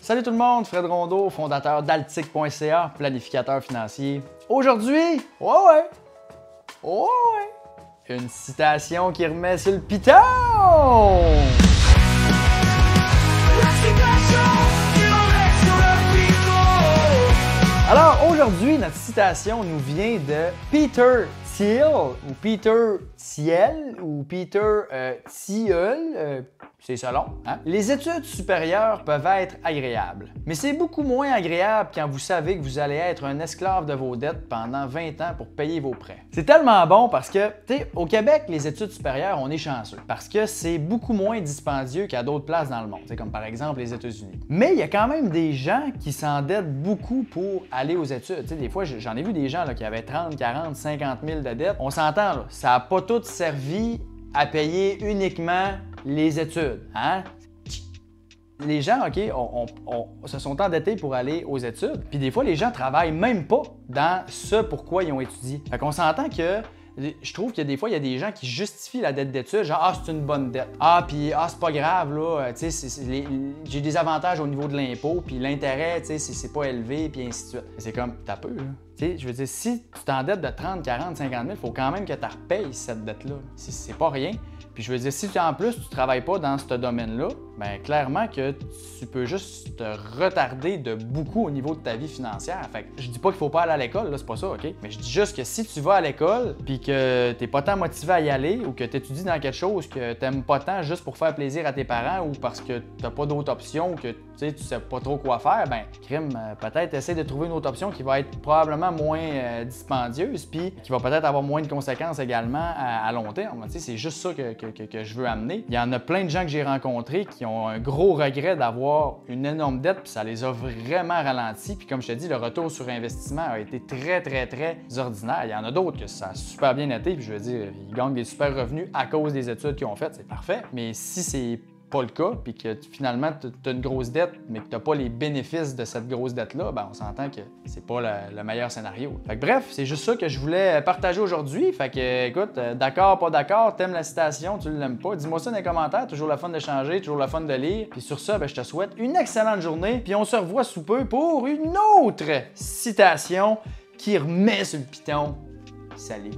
Salut tout le monde, Fred Rondeau, fondateur d'Altic.ca, planificateur financier. Aujourd'hui, une citation qui remet sur le piton! Alors aujourd'hui, notre citation nous vient de Peter Thiel, ou Peter Thiel, ou Peter Thiel, c'est selon. Hein? Les études supérieures peuvent être agréables, mais c'est beaucoup moins agréable quand vous savez que vous allez être un esclave de vos dettes pendant 20 ans pour payer vos prêts. C'est tellement bon parce que, tu sais, au Québec, les études supérieures, on est chanceux parce que c'est beaucoup moins dispendieux qu'à d'autres places dans le monde, comme par exemple les États-Unis. Mais il y a quand même des gens qui s'endettent beaucoup pour aller aux études. T'sais, des fois, j'en ai vu des gens là, qui avaient 30, 40, 50 000 de dettes. On s'entend, là, ça n'a pas tout servi à payer uniquement les études. Hein? Les gens, OK, se sont endettés pour aller aux études. Puis des fois, les gens travaillent même pas dans ce pourquoi ils ont étudié. Fait qu'on s'entend que je trouve que des fois, il y a des gens qui justifient la dette d'études, genre « Ah, c'est une bonne dette. Ah, puis c'est pas grave, là, tu sais, j'ai des avantages au niveau de l'impôt, puis l'intérêt, tu sais, c'est pas élevé, puis ainsi de suite. » C'est comme, t'as peu, là. Tu sais, je veux dire, si tu t'endettes de 30, 40, 50 000, il faut quand même que tu repayes cette dette-là. C'est pas rien. Puis je veux dire, si en plus tu travailles pas dans ce domaine-là, bien clairement que tu peux juste te retarder de beaucoup au niveau de ta vie financière. Fait que je dis pas qu'il faut pas aller à l'école, là, c'est pas ça, OK? Mais je dis juste que si tu vas à l'école puis que t'es pas tant motivé à y aller ou que tu étudies dans quelque chose que t'aimes pas tant juste pour faire plaisir à tes parents ou parce que t'as pas d'autre option ou que tu sais pas trop quoi faire, ben crime, peut-être essaie de trouver une autre option qui va être probablement moins dispendieuse puis qui va peut-être avoir moins de conséquences également à long terme. Tu sais, c'est juste ça que je veux amener. Il y en a plein de gens que j'ai rencontrés qui ont un gros regret d'avoir une énorme dette puis ça les a vraiment ralentis. Puis comme je te dis, le retour sur investissement a été très ordinaire. Il y en a d'autres que ça a super bien été puis je veux dire, ils gagnent des super revenus à cause des études qu'ils ont faites, c'est parfait. Mais si c'est pas le cas, puis que finalement tu as une grosse dette, mais que tu n'as pas les bénéfices de cette grosse dette-là, ben on s'entend que c'est pas le meilleur scénario. Fait que bref, c'est juste ça que je voulais partager aujourd'hui. Fait que écoute, d'accord, pas d'accord, t'aimes la citation, tu l'aimes pas, dis-moi ça dans les commentaires, toujours le fun d'échanger, toujours le fun de lire. Puis sur ça, ben, je te souhaite une excellente journée, puis on se revoit sous peu pour une autre citation qui remet sur le piton. Salut!